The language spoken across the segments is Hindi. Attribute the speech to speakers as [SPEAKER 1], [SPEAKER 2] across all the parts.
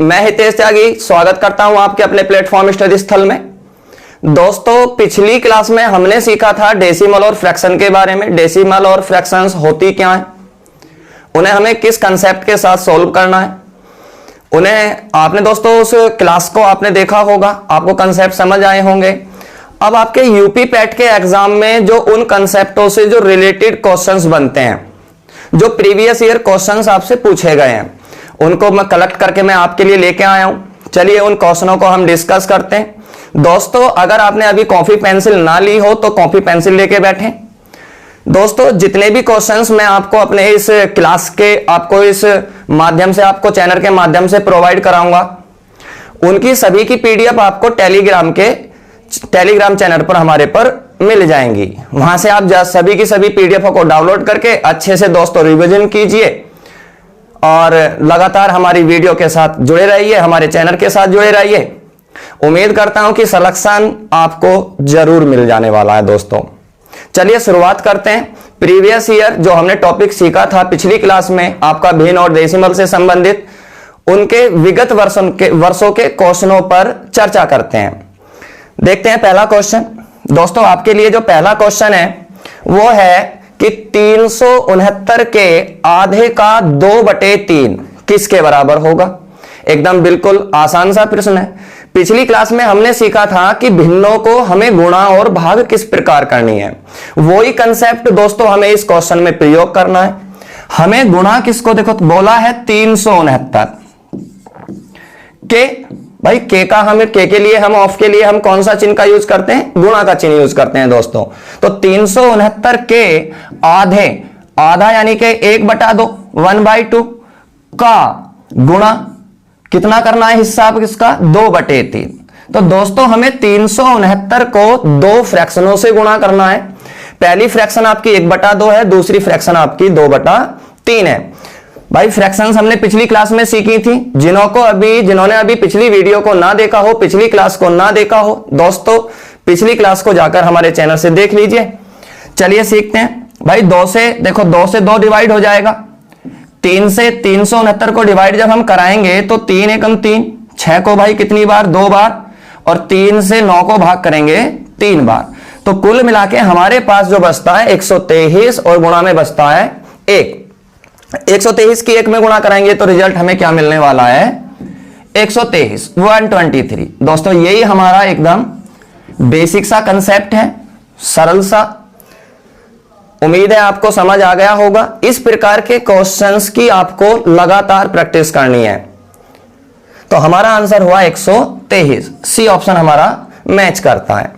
[SPEAKER 1] मैं हितेश त्यागी स्वागत करता हूं आपके अपने प्लेटफॉर्म स्टडी स्थल में। दोस्तों, पिछली क्लास में हमने सीखा था डेसिमल और फ्रैक्शन के बारे में। डेसिमल और फ्रैक्शंस होती क्या है, उन्हें हमें किस कंसेप्ट के साथ सॉल्व करना है, उन्हें आपने दोस्तों उस क्लास को आपने देखा होगा, आपको कंसेप्ट समझ आए होंगे। अब आपके यूपी पैट के एग्जाम में जो उन कंसेप्टों से जो रिलेटेड क्वेश्चंस बनते हैं, जो प्रीवियस ईयर क्वेश्चंस आपसे पूछे गए हैं, उनको मैं कलेक्ट करके मैं आपके लिए लेके आया हूं। चलिए उन क्वेश्चनों को हम डिस्कस करते हैं। दोस्तों, अगर आपने अभी कॉपी पेंसिल ना ली हो तो कॉपी पेंसिल लेके बैठें। दोस्तों, जितने भी क्वेश्चंस मैं आपको अपने इस क्लास के आपको इस माध्यम से आपको चैनल के माध्यम से प्रोवाइड कराऊंगा, उनकी सभी की पीडीएफ आपको टेलीग्राम चैनल पर हमारे पर मिल जाएंगी। वहां से आप सभी की सभी पीडीएफ को डाउनलोड करके अच्छे से दोस्तों रिवीजन कीजिए और लगातार हमारी वीडियो के साथ जुड़े रहिए, हमारे चैनल के साथ जुड़े रहिए। उम्मीद करता हूं कि सिलेक्शन आपको जरूर मिल जाने वाला है। दोस्तों, चलिए शुरुआत करते हैं। प्रीवियस ईयर जो हमने टॉपिक सीखा था पिछली क्लास में आपका भिन्न और डेसिमल से संबंधित, उनके विगत वर्षों के क्वेश्चनों पर चर्चा करते हैं। देखते हैं पहला क्वेश्चन। दोस्तों, आपके लिए जो पहला क्वेश्चन है वो है कि 369 के आधे का 2/3 किसके बराबर होगा। एकदम बिल्कुल आसान सा प्रश्न है। पिछली क्लास में हमने सीखा था कि भिन्नों को हमें गुणा और भाग किस प्रकार करनी है। वही कंसेप्ट दोस्तों हमें इस क्वेश्चन में प्रयोग करना है। हमें गुणा किसको, देखो बोला है 369 के, भाई के का हमें के लिए हम ऑफ के लिए हम कौन सा चिन्ह का यूज करते हैं, गुणा का चिन्ह यूज करते हैं दोस्तों। तो 369 के आधे, आधा यानी कि 1/2 1/2 का गुणा कितना करना है, हिस्सा किसका 2/3। तो दोस्तों हमें 369 को दो फ्रैक्शनों से गुणा करना है। पहली फ्रैक्शन आपकी 1/2 है, दूसरी फ्रैक्शन आपकी 2/3 है। भाई फ्रैक्शंस हमने पिछली क्लास में सीखी थी। जिन्होंने अभी पिछली वीडियो को ना देखा हो, पिछली क्लास को ना देखा हो, दोस्तों पिछली क्लास को जाकर हमारे चैनल से देख लीजिए। चलिए सीखते हैं। भाई 2 से देखो, 2 से 2 डिवाइड हो जाएगा। 3 से 369 को डिवाइड जब हम कराएंगे तो 3 एकम 3, 6 को भाई कितनी बार, 2 बार, और 3 से 9 को भाग करेंगे 3 बार। तो कुल मिला के हमारे पास जो बचता है 123 और गुणा में बचता है 1। 123 की 1 में गुणा कराएंगे तो रिजल्ट हमें क्या मिलने वाला है, 123 123। दोस्तों यही हमारा एकदम बेसिक सा कंसेप्ट है, सरल सा। उम्मीद है आपको समझ आ गया होगा। इस प्रकार के क्वेश्चंस की आपको लगातार प्रैक्टिस करनी है। तो हमारा आंसर हुआ 123, सी ऑप्शन हमारा मैच करता है।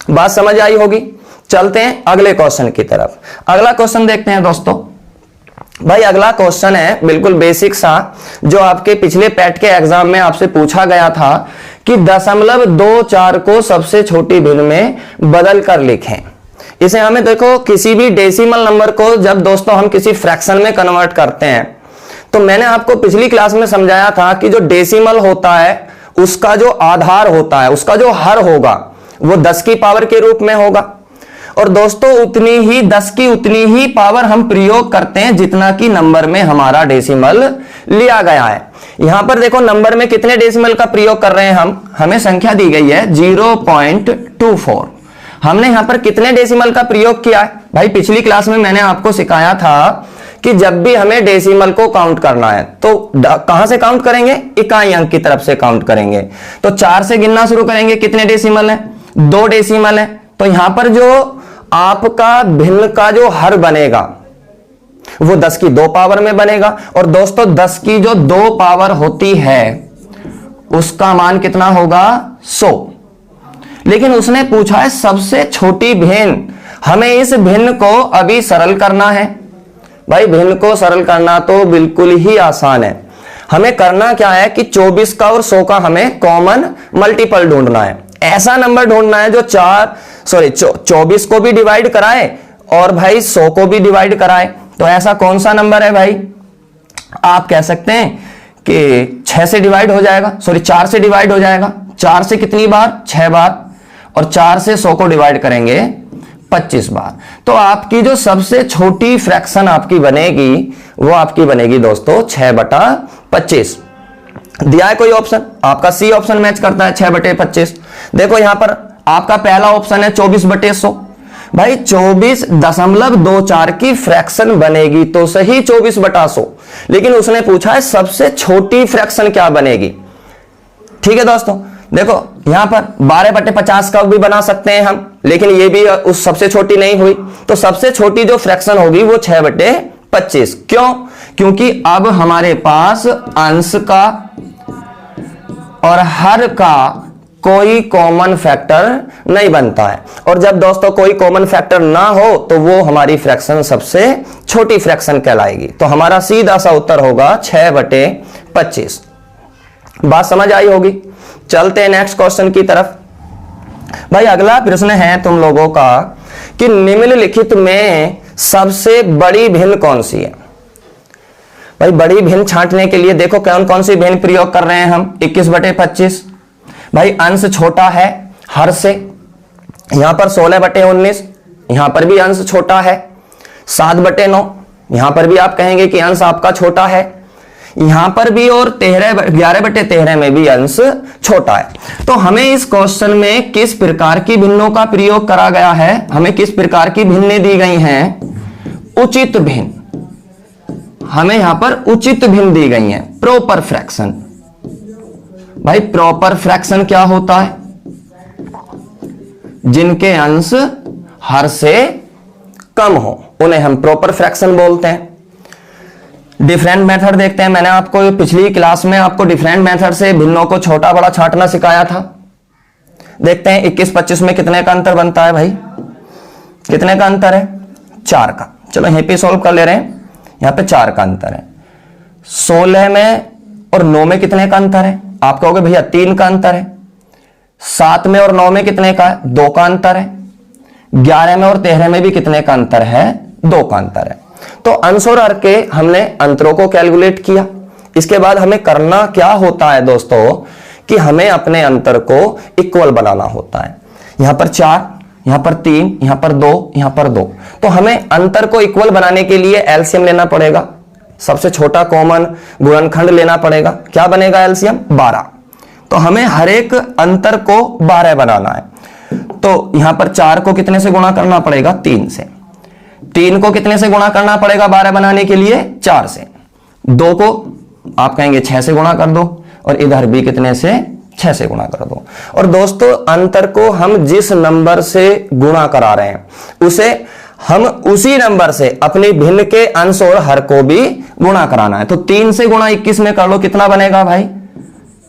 [SPEAKER 1] बात समझ आई होगी। चलते हैं अगले क्वेश्चन की तरफ। अगला क्वेश्चन देखते हैं दोस्तों। भाई अगला क्वेश्चन है बिल्कुल बेसिक सा, जो आपके पिछले पैट के एग्जाम में आपसे पूछा गया था कि 0.24 को सबसे छोटी भिन्न में बदल कर लिखें। इसे हमें देखो, किसी भी डेसिमल नंबर को जब दोस्तों हम किसी फ्रैक्शन में कन्वर्ट करते हैं, तो मैंने आपको पिछली क्लास में समझाया था कि जो डेसिमल होता है उसका जो आधार होता है, उसका जो हर होगा वो 10 की पावर के रूप में होगा। और दोस्तों उतनी ही पावर हम प्रयोग करते हैं जितना कि नंबर में हमारा डेसिमल लिया गया है। यहां पर देखो नंबर में कितने डेसिमल का प्रयोग कर रहे हैं हमें संख्या दी गई है 0.24। हमने यहां पर कितने डेसिमल का प्रयोग किया है। भाई पिछली क्लास में मैंने आपको सिखाया था कि जब भी हमें डेसिमल को काउंट करना है तो कहां से काउंट करेंगे, इकाई अंक की तरफ से काउंट करेंगे। तो 4 से गिनना शुरू करेंगे। कितने डेसिमल है, 2 डेसिमल है। तो यहां पर जो आपका भिन्न का जो हर बनेगा वो 10 की 2 पावर में बनेगा। और दोस्तों 10 की जो 2 पावर होती है उसका मान कितना होगा, 100। लेकिन उसने पूछा है सबसे छोटी भिन्न। हमें इस भिन्न को अभी सरल करना है। भाई भिन्न को सरल करना तो बिल्कुल ही आसान है। हमें करना क्या है कि 24 का और 100 का हमें कॉमन मल्टीपल ढूंढना है। ऐसा नंबर ढूंढना है जो 24 को भी डिवाइड कराए और भाई 100 को भी डिवाइड कराए। तो ऐसा कौन सा नंबर है भाई, आप कह सकते हैं कि 6 से डिवाइड हो जाएगा, 4 से डिवाइड हो जाएगा। 4 से कितनी बार, 6 बार, और 4 से 100 को डिवाइड करेंगे 25 बार। तो आपकी जो सबसे छोटी फ्रैक्शन आपकी बनेगी वो आपकी बनेगी दोस्तों 6/25। दिया है कोई ऑप्शन, आपका सी ऑप्शन मैच करता है 6/25। देखो यहां पर आपका पहला ऑप्शन है 24/100। भाई 24.24 की फ्रैक्शन बनेगी तो सही 24/100, लेकिन उसने पूछा है सबसे छोटी फ्रैक्शन क्या बनेगी। ठीक है दोस्तों, देखो यहां पर 12/50 का भी बना सकते हैं हम, लेकिन ये भी उस सबसे छोटी नहीं हुई, तो सबसे छोटी जो फ्रैक्शन होगी वो 6/25। क्यों? क्योंकि अब हमारे पास अंश का और हर का कोई कॉमन फैक्टर नहीं बनता है, और जब दोस्तों कोई कॉमन फैक्टर ना हो तो वो हमारी फ्रैक्शन सबसे छोटी फ्रैक्शन कहलाएगी। तो हमारा सीधा सा उत्तर होगा 6/25। बात समझ आई होगी। चलते हैं नेक्स्ट क्वेश्चन की तरफ। भाई अगला प्रश्न है तुम लोगों का कि निम्नलिखित में सबसे बड़ी भिन्न कौन सी है। भाई बड़ी भिन्न छांटने के लिए देखो कौन कौन सी भिन्न प्रयोग कर रहे हैं हम। 21/25, भाई अंश छोटा है हर से, यहां पर 16/19, यहां पर भी अंश छोटा है। 7/9, यहां पर भी आप कहेंगे कि अंश आपका छोटा है, यहां पर भी, और 11/13 में भी अंश छोटा है। तो हमें इस क्वेश्चन में किस प्रकार की भिन्नों का प्रयोग करा गया है, हमें किस प्रकार की भिन्नें दी गई हैं? उचित भिन्न। हमें यहां पर उचित भिन्न दी गई हैं, प्रॉपर फ्रैक्शन। भाई प्रॉपर फ्रैक्शन क्या होता है? जिनके अंश हर से कम हो उन्हें हम प्रॉपर फ्रैक्शन बोलते हैं। डिफरेंट मेथड देखते हैं। मैंने आपको पिछली क्लास में आपको डिफरेंट मेथड से भिन्नों को छोटा बड़ा छांटना सिखाया था। देखते हैं 21-25 में कितने का अंतर बनता है। भाई कितने का अंतर है? 4 का। चलो यहीं पे सॉल्व कर ले रहे हैं। यहां पे 4 का अंतर है। 16 में और 9 में कितने का अंतर है? आप कहोगे भैया 3 का अंतर है। 7 में और 9 में कितने का है? 2 का अंतर है। 11 में और 13 में भी कितने का अंतर है? 2 का अंतर है। तो अंश और हर के हमने अंतरों को कैलकुलेट किया। इसके बाद हमें करना क्या होता है दोस्तों कि हमें अपने अंतर को इक्वल बनाना होता है। यहां पर 4, यहां पर 3, यहां पर 2, यहां पर 2। तो हमें अंतर को इक्वल बनाने के लिए एलसीएम लेना पड़ेगा, सबसे छोटा कॉमन गुणनखंड लेना पड़ेगा। क्या बनेगा एलसीएम? 12। तो हमें हर एक अंतर को 12 बनाना है। तो यहां पर 4 को कितने से गुणा करना पड़ेगा? 3 से। 3 को कितने से गुणा करना पड़ेगा 12 बनाने के लिए? 4 से। 2 को आप कहेंगे 6 से गुणा कर दो, और इधर भी कितने से? 6 से गुणा कर दो। और दोस्तों अंतर को हम जिस नंबर से गुणा करा रहे हैं उसे हम उसी नंबर से अपनी भिन्न के अंश और हर को भी गुणा कराना है। तो 3 से गुणा 21 में कर लो, कितना बनेगा भाई?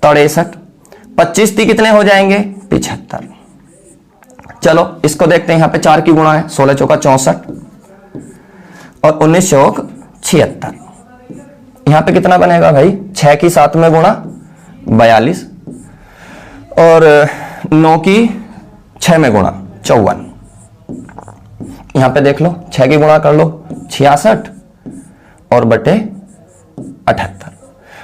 [SPEAKER 1] 63। 25 थी कितने हो जाएंगे? 75। चलो इसको देखते हैं। यहां पे 4 की गुणा है, 16 चौका 64 और 19 चौक 76। यहां पे कितना बनेगा भाई? 6 की 7 में गुणा 42 और 9 की 6 में गुणा 54। यहां पे देख लो 6 की गुणा कर लो 66 और बटे 78।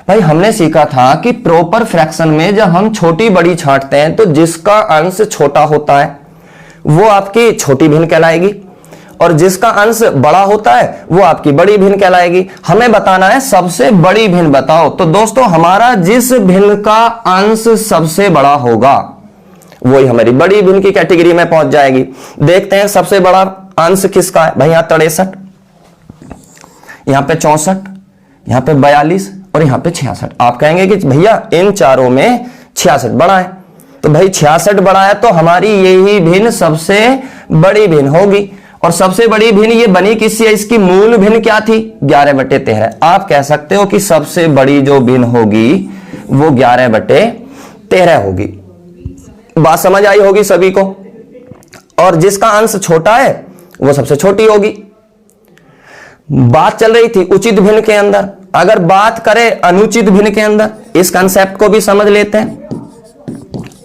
[SPEAKER 1] भाई हमने सीखा था कि प्रॉपर फ्रैक्शन में जब हम छोटी बड़ी छांटते हैं तो जिसका अंश छोटा होता है वो आपकी छोटी भिन्न कहलाएगी, और जिसका अंश बड़ा होता है वो आपकी बड़ी भिन्न कहलाएगी। हमें बताना है सबसे बड़ी भिन्न बताओ। तो दोस्तों हमारा जिस भिन्न का अंश सबसे बड़ा होगा वही हमारी बड़ी भिन्न की कैटेगरी में पहुंच जाएगी। देखते हैं सबसे बड़ा अंश किसका है। भाई यहां 63, यहां पे 64, यहां पे 42 और यहां पे 66। आप कहेंगे कि भैया इन चारों में 66 बड़ा है। तो भाई 66 बड़ा है तो हमारी यही भिन्न सबसे बड़ी भिन्न होगी। और सबसे बड़ी भिन्न ये बनी किससे? इसकी मूल भिन्न क्या थी? 11/13। आप कह सकते हो कि सबसे बड़ी जो भिन्न होगी वो 11/13 होगी। बात समझ आई होगी सभी को। और जिसका अंश छोटा है वो सबसे छोटी होगी। बात चल रही थी उचित भिन्न के अंदर। अगर बात करें अनुचित भिन्न के अंदर, इस कंसेप्ट को भी समझ लेते हैं।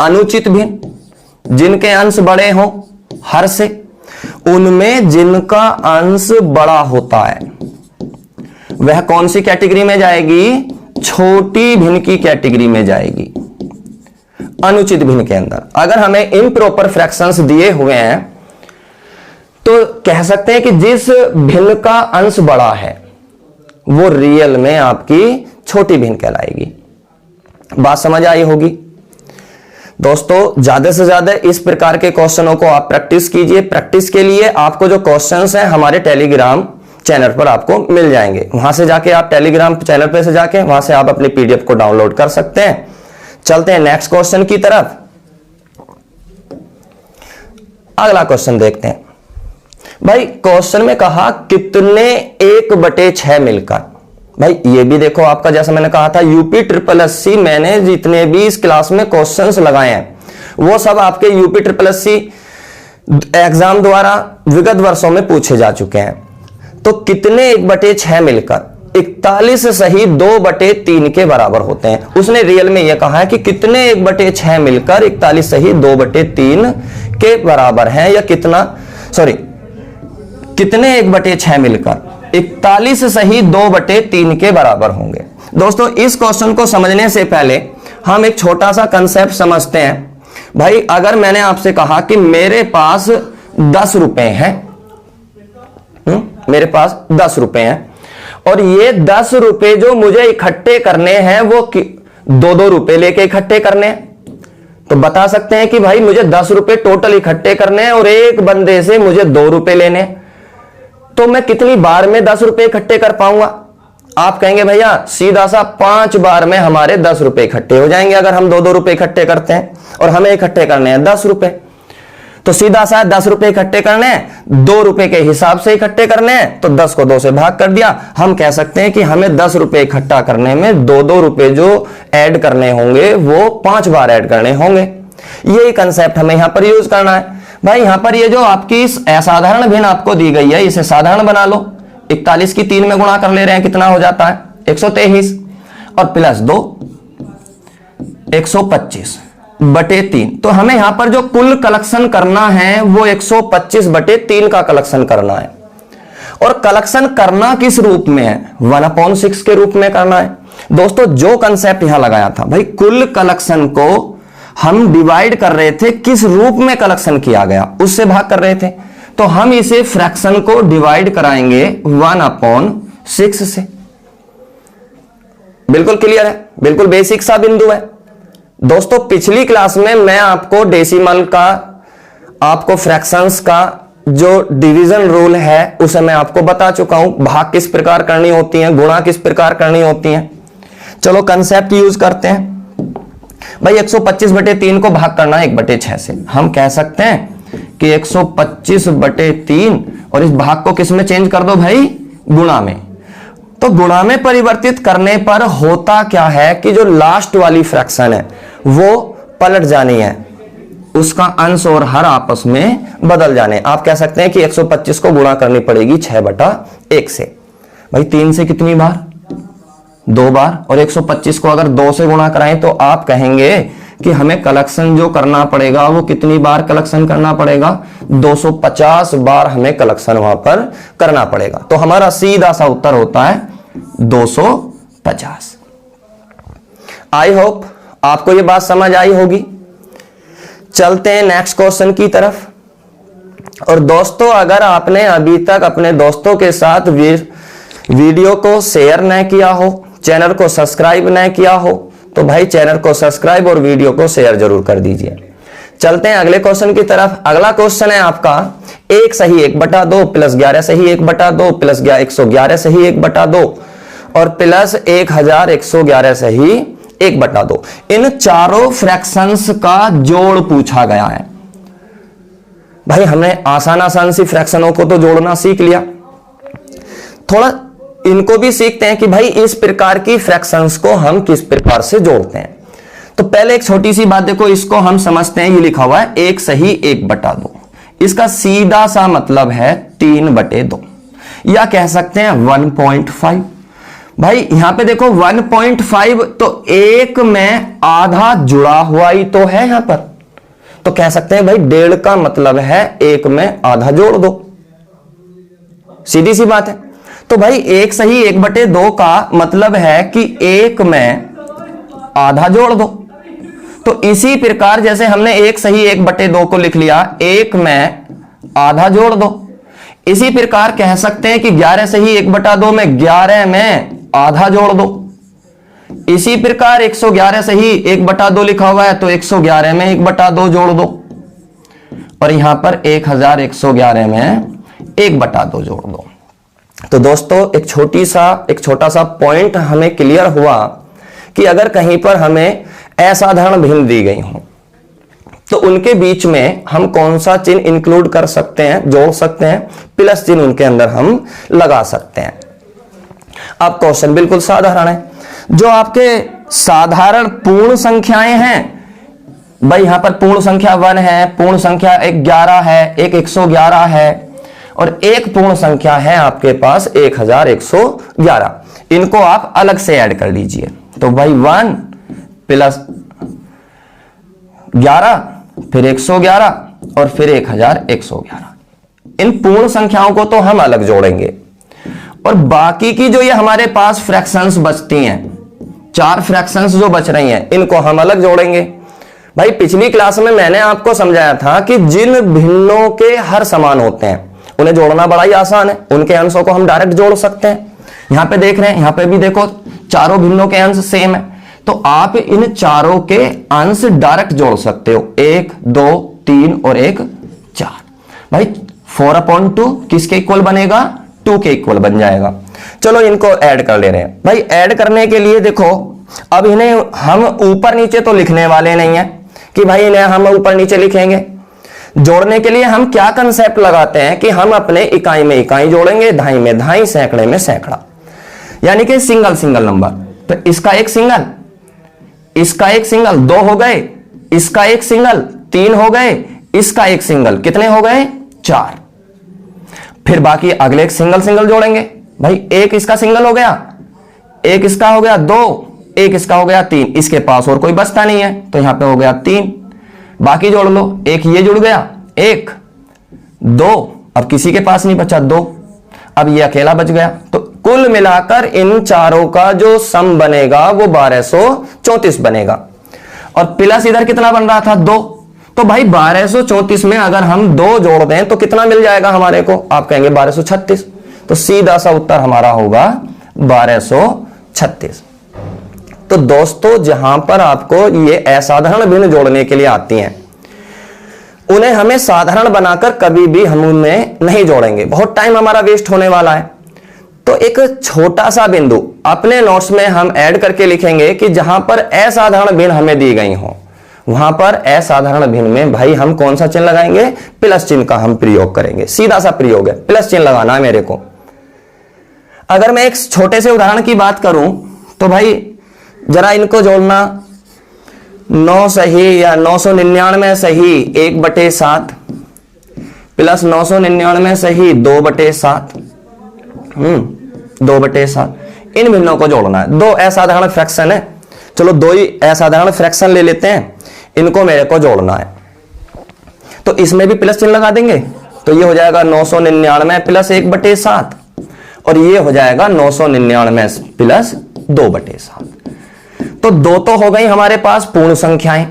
[SPEAKER 1] अनुचित भिन्न जिनके अंश बड़े हों हर से, उनमें जिनका अंश बड़ा होता है वह कौन सी कैटेगरी में जाएगी? छोटी भिन्न की कैटेगरी में जाएगी अनुचित भिन्न के अंदर। अगर हमें इम्प्रॉपर फ्रैक्शंस दिए हुए हैं तो कह सकते हैं कि जिस भिन्न का अंश बड़ा है वो रियल में आपकी छोटी भिन्न कहलाएगी। बात समझ आई होगी। दोस्तों ज्यादा से ज्यादा इस प्रकार के क्वेश्चनों को आप प्रैक्टिस कीजिए। प्रैक्टिस के लिए आपको जो क्वेश्चंस हैं हमारे टेलीग्राम चैनल पर आपको मिल जाएंगे। वहां से जाके आप टेलीग्राम चैनल पे से जाके वहां से आप अपनी पीडीएफ को डाउनलोड कर सकते हैं। चलते हैं नेक्स्ट क्वेश्चन की तरफ। अगला क्वेश्चन देखते हैं। भाई क्वेश्चन में कहा कितने 1/6 मिलकर। भाई ये भी देखो आपका, जैसा मैंने कहा था यूपी ट्रिपल एससी, मैंने जितने भी इस क्लास में क्वेश्चंस लगाए हैं वो सब आपके यूपी ट्रिपल एससी एग्जाम द्वारा विगत वर्षों में पूछे जा चुके हैं। तो कितने 1/6 मिलकर 41 सही 2/3 के बराबर होते हैं। उसने रियल में यह कहा है कि कितने 1/6 मिलकर 41 सही 2/3 के बराबर हैं, या कितने 1/6 मिलकर 41 सही 2/3 के बराबर होंगे। दोस्तों इस क्वेश्चन को समझने से पहले हम एक छोटा सा कंसेप्ट समझते हैं। भाई अगर मैंने आपसे कहा कि मेरे पास 10 रुपए हैं, मेरे पास 10 रुपए हैं और ये 10 रुपए जो मुझे इकट्ठे करने हैं वो 2-2 रुपए लेके इकट्ठे करने हैं, तो बता सकते हैं कि भाई मुझे 10 रुपए टोटल इकट्ठे करने हैं और एक बंदे से मुझे 2 रुपए लेने हैं, तो मैं कितनी बार में 10 रुपए इकट्ठे कर पाऊंगा। आप कहेंगे भैया सीधा सा 5 बार में हमारे 10 रुपए इकट्ठे हो जाएंगे अगर हम 2-2 रुपए इकट्ठे करते हैं और हमें इकट्ठे करने हैं 10 रुपए। तो सीधा सा 10 रुपए इकट्ठे करने हैं, 2 रुपए के हिसाब से इकट्ठे करने हैं, तो 10 को 2 से भाग कर दिया। हम कह सकते हैं कि हमें 10 रुपए इकट्ठा करने में 2-2 रुपए जो ऐड करने होंगे वो 5 बार ऐड करने होंगे। यही कंसेप्ट हमें यहां पर यूज करना है। भाई यहां पर ये जो आपकी असाधारण भिन्न आपको दी गई है इसे साधारण बना लो। 41 की 3 में गुणा कर ले रहे हैं, कितना हो जाता है 123 और प्लस 2 125/3। तो हमें यहां पर जो कुल कलेक्शन करना है वो 125/3 का कलेक्शन करना है। और कलेक्शन करना किस रूप में है, 1/6 के रूप में करना है। दोस्तों जो कंसेप्ट यहां लगाया था भाई, कुल कलेक्शन को हम डिवाइड कर रहे थे, किस रूप में कलेक्शन किया गया उससे भाग कर रहे थे, तो हम इसे फ्रैक्शन को डिवाइड कराएंगे 1/6 से। बिल्कुल क्लियर है, बिल्कुल बेसिक सा बिंदु है। दोस्तों पिछली क्लास में मैं आपको डेसिमल का, आपको फ्रैक्शंस का जो डिवीजन रूल है उसे मैं आपको बता चुका हूं, भाग किस प्रकार करनी होती है, गुणा किस प्रकार करनी होती है। चलो कंसेप्ट यूज करते हैं। भाई 125/3 को भाग करना है 1/6 से। हम कह सकते हैं कि 125/3 और इस भाग को किस में चेंज कर दो भाई, गुणा में। तो गुणा में परिवर्तित करने पर होता क्या है कि जो लास्ट वाली फ्रैक्शन है वो पलट जानी है, उसका अंश और हर आपस में बदल जाने। आप कह सकते हैं कि 125 को गुणा करनी पड़ेगी 6/1 से। भाई 3 से कितनी बार, 2 बार, और 125 को अगर 2 से गुणा कराएं तो आप कहेंगे कि हमें कलेक्शन जो करना पड़ेगा वो कितनी बार कलेक्शन करना पड़ेगा, 250 बार हमें कलेक्शन वहां पर करना पड़ेगा। तो हमारा सीधा सा उत्तर होता है 250। आई होप आपको ये बात समझ आई होगी। चलते हैं नेक्स्ट क्वेश्चन की तरफ। और दोस्तों अगर आपने अभी तक अपने दोस्तों के साथ वीडियो को शेयर न किया हो, चैनल को सब्सक्राइब न किया हो, तो भाई चैनल को सब्सक्राइब और वीडियो को शेयर जरूर कर दीजिए। चलते हैं अगले क्वेश्चन की तरफ। अगला क्वेश्चन है आपका 1 सही 1/2 प्लस 11 सही 1/2 प्लस 111 सही 1/2 और प्लस 1111 सही 1/2। इन चारों फ्रैक्शंस का जोड़ पूछा गया है। भाई हमने आसान सी फ्रैक्शनों को तो जोड़ना सीख लिया, थोड़ा इनको भी सीखते हैं कि भाई इस प्रकार की फ्रैक्शंस को हम किस प्रकार से जोड़ते हैं। तो पहले एक छोटी सी बात देखो, इसको हम समझते हैं। ये लिखा हुआ है 1 सही 1/2, इसका सीधा सा मतलब है 3/2 या कह सकते हैं 1.5। भाई यहां पे देखो 1.5 तो 1 में आधा जुड़ा हुआ ही तो है यहां पर, तो कह सकते हैं भाई 1.5 का मतलब है 1 में आधा जोड़ दो, सीधी सी बात है। तो भाई 1 सही 1/2 का मतलब है कि 1 में आधा जोड़ दो। तो इसी प्रकार जैसे हमने 1 सही 1/2 को लिख लिया, 1 में आधा जोड़ दो, इसी प्रकार कह सकते हैं कि 11 सही 1/2 में 11 में आधा जोड़ दो। इसी प्रकार 111 से ही 1/2 लिखा हुआ है, तो 111 में 1/2 जोड़ दो, और यहां पर 1111 में 1/2 जोड़ दो। तो दोस्तों एक छोटा सा पॉइंट हमें क्लियर हुआ कि अगर कहीं पर हमें असाधारण भिन्न दी गई हो तो उनके बीच में हम कौन सा चिन्ह इंक्लूड कर सकते हैं, जोड़ सकते हैं, प्लस चिन्ह उनके अंदर हम लगा सकते हैं। अब क्वेश्चन बिल्कुल साधारण है। जो आपके साधारण पूर्ण संख्याएं हैं, भाई यहां पर पूर्ण संख्या 1 है, पूर्ण संख्या 11 है, एक 111 है, और एक पूर्ण संख्या है आपके पास 1111। इनको आप अलग से ऐड कर लीजिए। तो भाई 1 प्लस 11 फिर 111 और फिर 1111। इन पूर्ण संख्याओं को तो हम अलग जोड़ेंगे, और बाकी की जो ये हमारे पास फ्रैक्शंस बचती हैं, 4 फ्रैक्शंस जो बच रही हैं, इनको हम अलग जोड़ेंगे। भाई पिछली क्लास में मैंने आपको समझाया था कि जिन भिन्नों के हर समान होते हैं उन्हें जोड़ना बड़ा ही आसान है, उनके अंशों को हम डायरेक्ट जोड़ सकते हैं। यहां पे देख रहे हैं, यहां पे भी देखो चारों भिन्नों के अंश सेम है, तो आप इन चारों के अंश डायरेक्ट जोड़ सकते हो, 1 2 3 और 1 4। भाई 4/2 किसके इक्वल बनेगा, 2 के इक्वल बन जाएगा। चलो इनको ऐड कर ले रहे हैं। भाई ऐड करने के लिए देखो, अब इन्हें हम ऊपर नीचे तो लिखने वाले नहीं है कि भाई इन्हें हम ऊपर नीचे लिखेंगे। जोड़ने के लिए हम क्या कंसेप्ट लगाते हैं कि हम अपने इकाई में इकाई जोड़ेंगे, दहाई में दहाई, सैकड़े में सैकड़ा, यानी कि सिंगल सिंगल नंबर। तो इसका एक सिंगल, इसका एक सिंगल, 2 हो गए, इसका एक सिंगल 3 हो गए, इसका एक सिंगल कितने हो गए 4। फिर बाकी अगले एक सिंगल सिंगल जोड़ेंगे। भाई एक इसका सिंगल हो गया, एक इसका हो गया 2, एक इसका हो गया 3, इसके पास और कोई बचता नहीं है तो यहां पे हो गया 3। बाकी जोड़ लो, एक ये जुड़ गया, 1 2, अब किसी के पास नहीं बचा 2, अब ये अकेला बच गया। तो कुल मिलाकर इन चारों का जो सम बनेगा वो 1234 बनेगा। और प्लस इधर कितना बन रहा था 2, तो भाई 1234 में अगर हम 2 जोड़ दें तो कितना मिल जाएगा हमारे को, आप कहेंगे 1236। तो सीधा सा उत्तर हमारा होगा 1236। तो दोस्तों जहां पर आपको ये असाधारण भिन्न जोड़ने के लिए आती हैं, उन्हें हमें साधारण बनाकर कभी भी हम उनमें नहीं जोड़ेंगे, बहुत टाइम हमारा वेस्ट होने वाला है। तो एक छोटा सा बिंदु अपने नोट्स में हम ऐड करके लिखेंगे कि जहां पर असाधारण भिन्न हमें दी गई हो, वहां पर असाधारण भिन्न में भाई हम कौन सा चिन्ह लगाएंगे, प्लस चिन्ह का हम प्रयोग करेंगे। सीधा सा प्रयोग है, प्लस चिन्ह लगाना है मेरे को। अगर मैं एक छोटे से उदाहरण की बात करूं तो भाई जरा इनको जोड़ना, 9 सही या 999 सही 1/7 प्लस 999 सही 2/7, 2/7। इन भिन्नों को जोड़ना है। 2 असाधारण फ्रैक्शन है, चलो 2 ही असाधारण फ्रैक्शन ले लेते हैं, इनको मेरे को जोड़ना है। तो इसमें भी प्लस चिन्ह लगा देंगे, तो ये हो जाएगा 999 प्लस 1/7, और ये हो जाएगा 999 प्लस 2/7। तो 2 तो हो गई हमारे पास पूर्ण संख्याएं,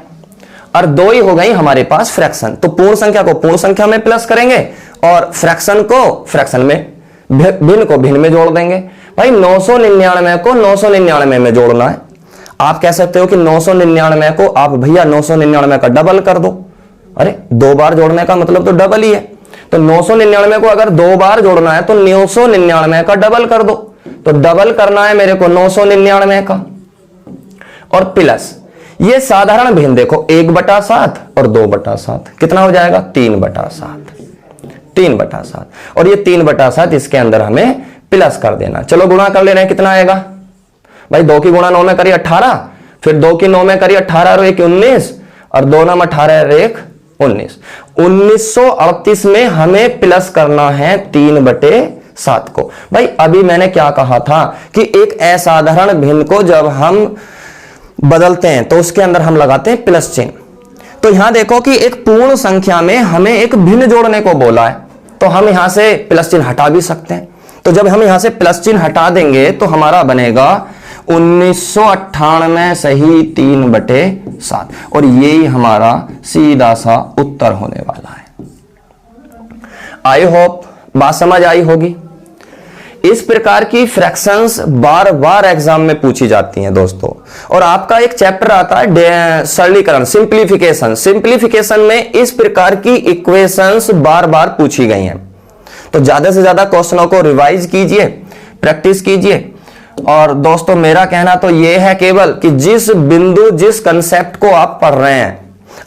[SPEAKER 1] और 2 ही हो गई हमारे पास फ्रैक्शन। तो पूर्ण संख्या को पूर्ण संख्या में प्लस करेंगे और फ्रैक्शन को फ्रैक्शन में, भिन्न को भिन्न में जोड़ देंगे। भाई 999 को 999 में जोड़ना है। आप कह सकते हो कि 999 को आप भैया 999 का डबल कर दो। अरे 2 बार जोड़ने का मतलब तो डबल ही है, तो 999 को अगर 2 बार जोड़ना है तो 999 का डबल कर दो। तो डबल करना है मेरे को 999 का, और प्लस ये साधारण भिन्न देखो 1/7 और 2/7 कितना हो जाएगा 3/7, 3/7, और ये 3/7 इसके अंदर हमें प्लस कर देना। चलो गुणा कर ले रहे हैं, कितना आएगा भाई, 2 की गुणा 9 में करिए 18, फिर 2 की 9 में करिए 18 और 1 19, और 2 9 18 और 1 19। 1938 में हमें प्लस करना है 3/7 को। भाई अभी मैंने क्या कहा था कि एक असाधारण भिन्न को जब हम बदलते हैं तो उसके अंदर हम लगाते हैं प्लस चिन्ह। तो यहां देखो कि एक पूर्ण संख्या में हमें एक भिन्न जोड़ने को बोला है, तो हम यहां से प्लस चिन्ह हटा भी सकते हैं। तो जब हम यहां से प्लस चिन्ह हटा देंगे तो हमारा बनेगा 1998 सही 3/7, और यही हमारा सीधा सा उत्तर होने वाला है। आई होप बात समझ आई होगी। इस प्रकार की फ्रैक्शंस बार बार एग्जाम में पूछी जाती हैं दोस्तों। और आपका एक चैप्टर आता है सरलीकरण, सिंप्लीफिकेशन। सिंप्लीफिकेशन में इस प्रकार की इक्वेशंस बार बार पूछी गई हैं। तो ज्यादा से ज्यादा क्वेश्चनों को रिवाइज कीजिए, प्रैक्टिस कीजिए। और दोस्तों मेरा कहना तो यह है केवल कि जिस बिंदु, जिस कंसेप्ट को आप पढ़ रहे हैं,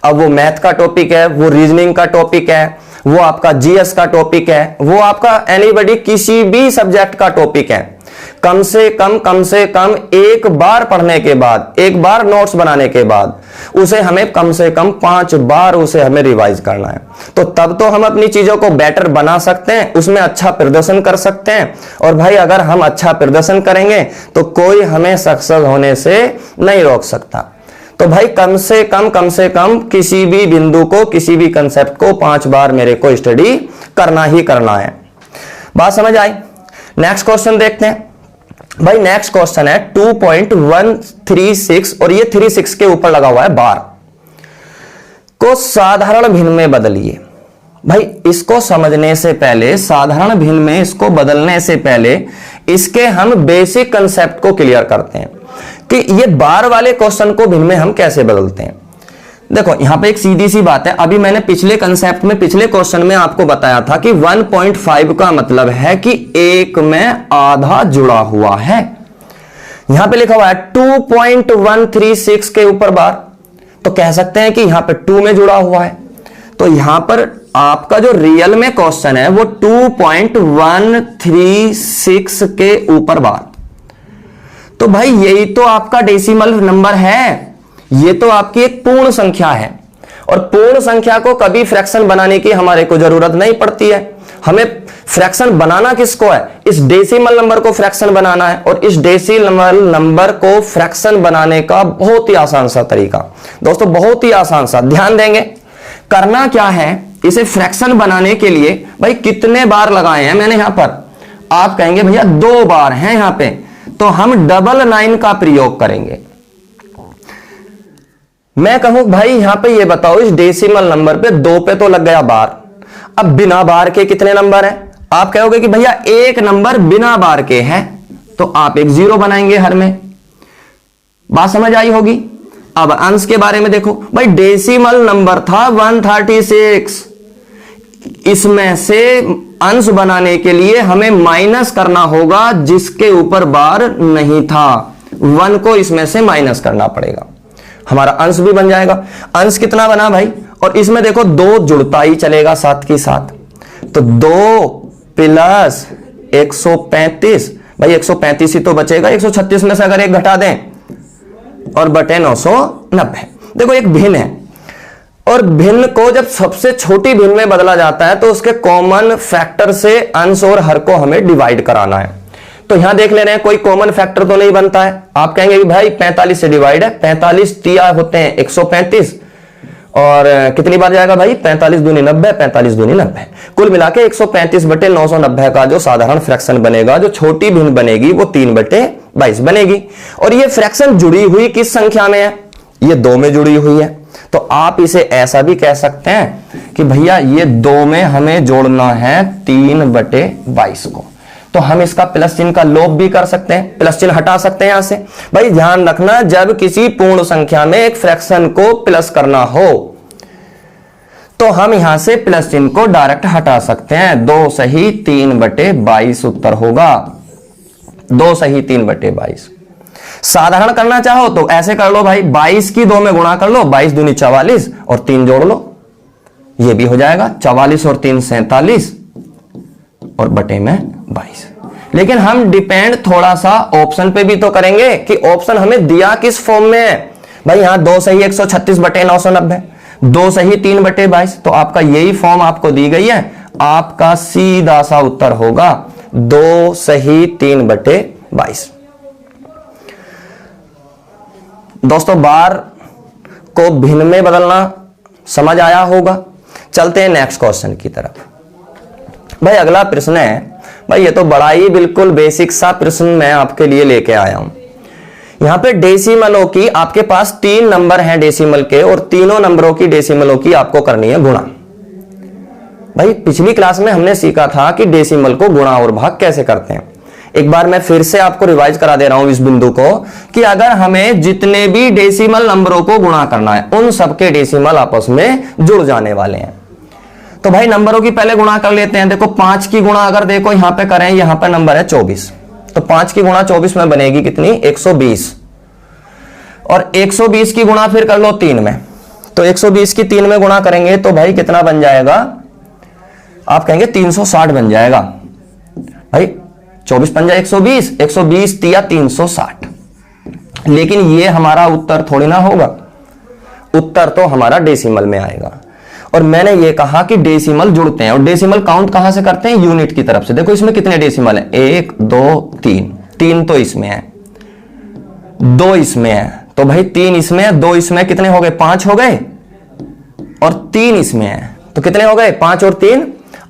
[SPEAKER 1] अब वो मैथ का टॉपिक है, वो रीजनिंग का टॉपिक है, वो आपका जीएस का टॉपिक है, वो आपका एनीबॉडी किसी भी सब्जेक्ट का टॉपिक है, कम से कम एक बार पढ़ने के बाद, एक बार नोट्स बनाने के बाद उसे हमें कम से कम 5 बार उसे हमें रिवाइज करना है। तो तब तो हम अपनी चीजों को बेटर बना सकते हैं, उसमें अच्छा प्रदर्शन कर सकते हैं। और भाई अगर हम अच्छा प्रदर्शन करेंगे तो कोई हमें सक्सेस होने से नहीं रोक सकता। तो भाई कम से कम किसी भी बिंदु को, किसी भी कंसेप्ट को 5 बार मेरे को स्टडी करना ही करना है। बात समझ आई? नेक्स्ट क्वेश्चन देखते हैं। भाई नेक्स्ट क्वेश्चन है 2.136 और ये 36 के ऊपर लगा हुआ है बार को साधारण भिन्न में बदलिए। भाई इसको समझने से पहले, साधारण भिन्न में इसको बदलने से पहले इसके हम बेसिक कंसेप्ट को क्लियर करते हैं कि ये बार वाले क्वेश्चन को भिन्न में हम कैसे बदलते हैं। देखो यहां पे एक सीधी सी बात है, अभी मैंने पिछले कंसेप्ट में, पिछले क्वेश्चन में आपको बताया था कि 1.5 का मतलब है कि 1 में आधा जुड़ा हुआ है। यहां पे लिखा हुआ है 2.136 के ऊपर बार, तो कह सकते हैं कि यहां पे 2 में जुड़ा हुआ है। तो यहां पर आपका जो रियल में क्वेश्चन है वो 2.136 के ऊपर बार। तो भाई यही तो आपका डेसिमल नंबर है, ये तो आपकी एक पूर्ण संख्या है। और पूर्ण संख्या को कभी फ्रैक्शन बनाने की हमारे को जरूरत नहीं पड़ती है। हमें फ्रैक्शन बनाना किसको है? इस डेसिमल नंबर को फ्रैक्शन बनाना है। और इस डेसिमल नंबर को फ्रैक्शन बनाने का बहुत ही आसान सा तरीका दोस्तों, बहुत ही आसान सा, ध्यान देंगे। करना क्या है, इसे फ्रैक्शन बनाने के लिए भाई कितने बार लगाए हैं मैंने यहां पर? आप कहेंगे भैया 2 बार हैं यहां पे, तो हम 999 का प्रयोग करेंगे। मैं कहूं भाई यहां पे ये बताओ, इस डेसिमल नंबर पे 2 पे तो लग गया बार, अब बिना बार के कितने नंबर हैं? आप कहोगे कि भैया एक नंबर बिना बार के है, तो आप एक 0 बनाएंगे हर में। बात समझ आई होगी? अब अंश के बारे में देखो भाई, डेसिमल नंबर था 136, इसमें से अंश बनाने के लिए हमें माइनस करना होगा जिसके ऊपर बार नहीं था, 1 को इसमें से माइनस करना पड़ेगा, हमारा अंश भी बन जाएगा। अंश कितना बना भाई? और इसमें देखो 2 जुड़ता ही चलेगा साथ के साथ, तो 2 प्लस 135, भाई 135 ही तो बचेगा, 136 में से अगर 1 घटा दें और बटे 990। देखो एक भिन्न है, और भिन्न को जब सबसे छोटी भिन्न में बदला जाता है तो उसके कॉमन फैक्टर से अंश और हर को हमें डिवाइड कराना है। तो यहां देख ले रहे हैं कोई कॉमन फैक्टर तो नहीं बनता है। आप कहेंगे कि भाई 45 से डिवाइड है, 45 तिया होते हैं 135, और कितनी बार जाएगा भाई? 45 दूनी 90, 45 दूनी 90, कुल मिला के 135 बटे 990 का जो साधारण फ्रैक्शन बनेगा, जो छोटी भिन्न बनेगी वो 3/22 बनेगी। और ये फ्रैक्शन जुड़ी हुई किस संख्या में है? ये 2 में जुड़ी हुई है। तो आप इसे ऐसा भी कह सकते हैं कि भैया ये 2 में हमें जोड़ना है 3/22 को, तो हम इसका प्लस चिन्ह का लोप भी कर सकते हैं, प्लस चिन्ह हटा सकते हैं यहां से। भाई ध्यान रखना, जब किसी पूर्ण संख्या में एक फ्रैक्शन को प्लस करना हो तो हम यहां से प्लस चिन्ह को डायरेक्ट हटा सकते हैं। 2 सही 3/22 उत्तर होगा, 2 सही 3/22। साधारण करना चाहो तो ऐसे कर लो भाई, 22 की 2 में गुणा कर लो, 22 दूनी 44 और 3 जोड़ लो, ये भी हो जाएगा। 44 और 3 47 और बटे में 22। लेकिन हम डिपेंड थोड़ा सा ऑप्शन पे भी तो करेंगे कि ऑप्शन हमें दिया किस फॉर्म में है। भाई यहां 2 सही 136 बटे 990, 2 सही 3/22, तो आपका यही फॉर्म आपको दी गई है। आपका सीधा सा उत्तर होगा 2 सही 3/22। दोस्तों बार को भिन्न में बदलना समझ आया होगा। चलते हैं नेक्स्ट क्वेश्चन की तरफ। भाई अगला प्रश्न है, भाई ये तो बड़ा ही बिल्कुल बेसिक सा प्रश्न मैं आपके लिए लेके आया हूं। यहां पे डेसिमलों की आपके पास 3 नंबर हैं डेसिमल के, और तीनों नंबरों की डेसिमलों की आपको करनी है गुणा। भाई पिछली क्लास में हमने सीखा था कि डेसिमल को गुणा और भाग कैसे करते हैं। एक बार मैं फिर से आपको रिवाइज करा दे रहा हूं इस बिंदु को कि अगर हमें जितने भी डेसिमल नंबरों को गुणा करना है उन सबके डेसिमल आपस में जुड़ जाने वाले हैं। तो भाई नंबरों की पहले गुणा कर लेते हैं। देखो 5 की गुणा अगर देखो यहां पे करें, यहां पे नंबर है 24, तो 5 की गुणा 24 में बनेगी कितनी? 120। और 120 की गुणा फिर कर लो 3 में, तो 120 की 3 में गुणा करेंगे तो भाई कितना बन जाएगा? आप कहेंगे 360 बन जाएगा। भाई 24 पंजा 120, 120 तिया 360। लेकिन ये हमारा उत्तर थोड़ी ना होगा, उत्तर तो हमारा डेसिमल में आएगा। और मैंने ये कहा कि डेसिमल जुड़ते हैं, और डेसिमल काउंट कहां से करते हैं? यूनिट की तरफ से। देखो इसमें कितने डेसिमल हैं? 1 2 3, 3 तो इसमें है, 2 इसमें है, तो भाई 3 इसमें है, 2 इसमें, कितने हो गए? 5 हो गए, और 3 इसमें है, तो कितने हो गए? 5 और 3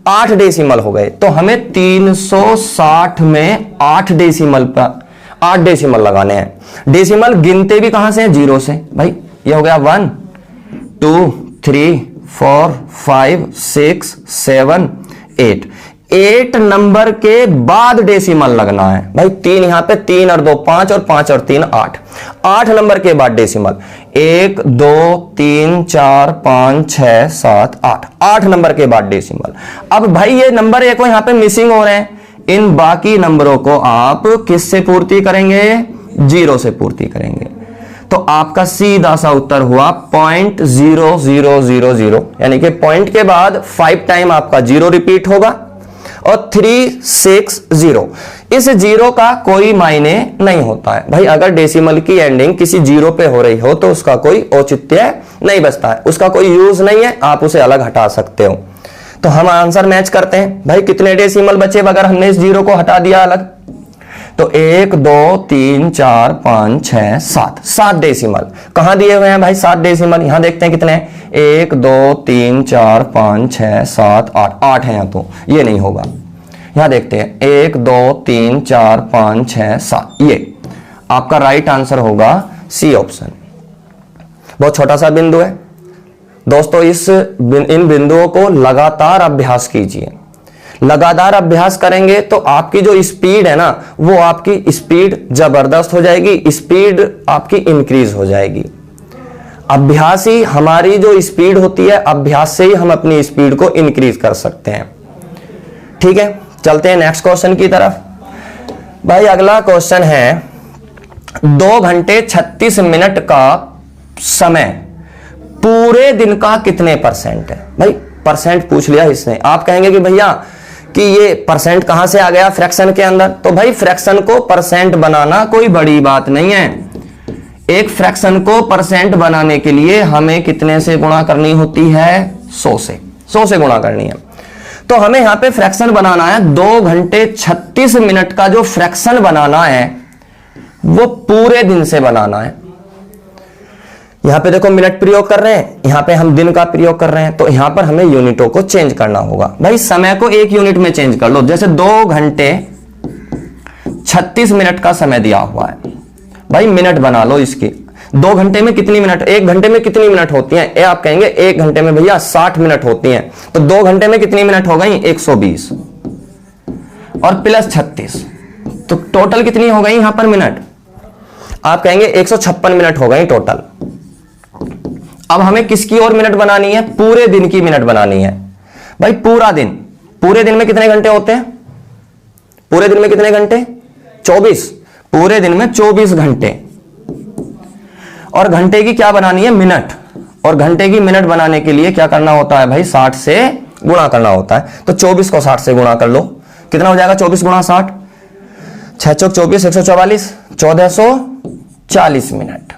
[SPEAKER 1] 8 डेसिमल हो गए। तो हमें 360 में 8 डेसिमल पर 8 डेसिमल लगाने हैं। डेसिमल गिनते भी कहां से हैं? 0 से। भाई ये हो गया 1 2 3 4 5 6 7 8, 8 नंबर के बाद डेसिमल लगना है। भाई 3 यहां पे, 3 और 2 5, और 5 और 3 8, 8 नंबर के बाद डेसिमल। 1 2 3 4 5 6 7 8, 8 नंबर के बाद डेसिमल। अब भाई ये नंबर एक यहां पे मिसिंग हो रहे हैं, इन बाकी नंबरों को आप किससे पूर्ति करेंगे? 0 से पूर्ति करेंगे। तो आपका सीधा सा उत्तर हुआ 0.0000, यानी कि पॉइंट के बाद 5 टाइम आपका 0 रिपीट होगा, और 360। इस 0 का कोई मायने नहीं होता है। भाई अगर डेसिमल की एंडिंग किसी 0 पे हो रही हो तो उसका कोई औचित्य नहीं बचता है, उसका कोई यूज नहीं है, आप उसे अलग हटा सकते हो। तो हम आंसर मैच करते हैं। भाई कितने डेसिमल बचे अगर हमने इस 0 को हटा दिया अलग? तो 1 2 3 4 5 6 7, 7 डेसिमल कहां दिए हुए हैं भाई? 7 डेसिमल यहां देखते हैं कितने हैं? 1 2 3 4 5 6 7 8, 8 है यहां, तो ये नहीं होगा। यहां देखते हैं 1 2 3 4 5 6 7, ये आपका राइट आंसर होगा सी ऑप्शन। बहुत छोटा सा बिंदु है दोस्तों, इन बिंदुओं को लगातार अभ्यास कीजिए। लगातार अभ्यास करेंगे तो आपकी जो स्पीड है ना, वो आपकी स्पीड जबरदस्त हो जाएगी, स्पीड आपकी इंक्रीज हो जाएगी। अभ्यास ही हमारी जो स्पीड होती है, अभ्यास से ही हम अपनी स्पीड को इंक्रीज कर सकते हैं। ठीक है, चलते हैं नेक्स्ट क्वेश्चन की तरफ। भाई अगला क्वेश्चन है 2 घंटे 36 मिनट का समय पूरे दिन का कितने परसेंट है? भाई परसेंट पूछ लिया इसने। आप कहेंगे कि भैया कि ये परसेंट कहां से आ गया फ्रैक्शन के अंदर? तो भाई फ्रैक्शन को परसेंट बनाना कोई बड़ी बात नहीं है। एक फ्रैक्शन को परसेंट बनाने के लिए हमें कितने से गुणा करनी होती है? 100 से। 100 से गुणा करनी है। तो हमें यहां पे फ्रैक्शन बनाना है 2 घंटे 36 मिनट का। जो फ्रैक्शन बनाना है वो पूरे दिन से बनाना है। यहां पे देखो मिनट प्रयोग कर रहे हैं, यहां पे हम दिन का प्रयोग कर रहे हैं, तो यहां पर हमें यूनिटों को चेंज करना होगा। भाई समय को एक यूनिट में चेंज कर लो। जैसे 2 घंटे 36 मिनट का समय दिया हुआ है, भाई मिनट बना लो इसकी। 2 घंटे में कितनी मिनट? 1 घंटे में कितनी मिनट होती हैं? ये आप कहेंगे 1 घंटे में भैया 60 मिनट होती हैं, तो 2 घंटे में कितनी मिनट हो गई? 120 और प्लस 36, तो टोटल कितनी हो गई यहां पर मिनट? आप कहेंगे 156 मिनट हो गई टोटल। अब हमें किसकी और मिनट बनानी है? पूरे दिन की मिनट बनानी है। भाई पूरा दिन, पूरे दिन में कितने घंटे होते हैं? पूरे दिन में कितने घंटे? 24। पूरे दिन में 24 घंटे। और घंटे की क्या बनानी है? मिनट। और घंटे की मिनट बनाने के लिए क्या करना होता है भाई? 60 से गुणा करना होता है। तो 24 को 60 से गुणा कर लो, कितना हो जाएगा? 24 गुणा 60, 6 चौक 24, 144, 1440 मिनट।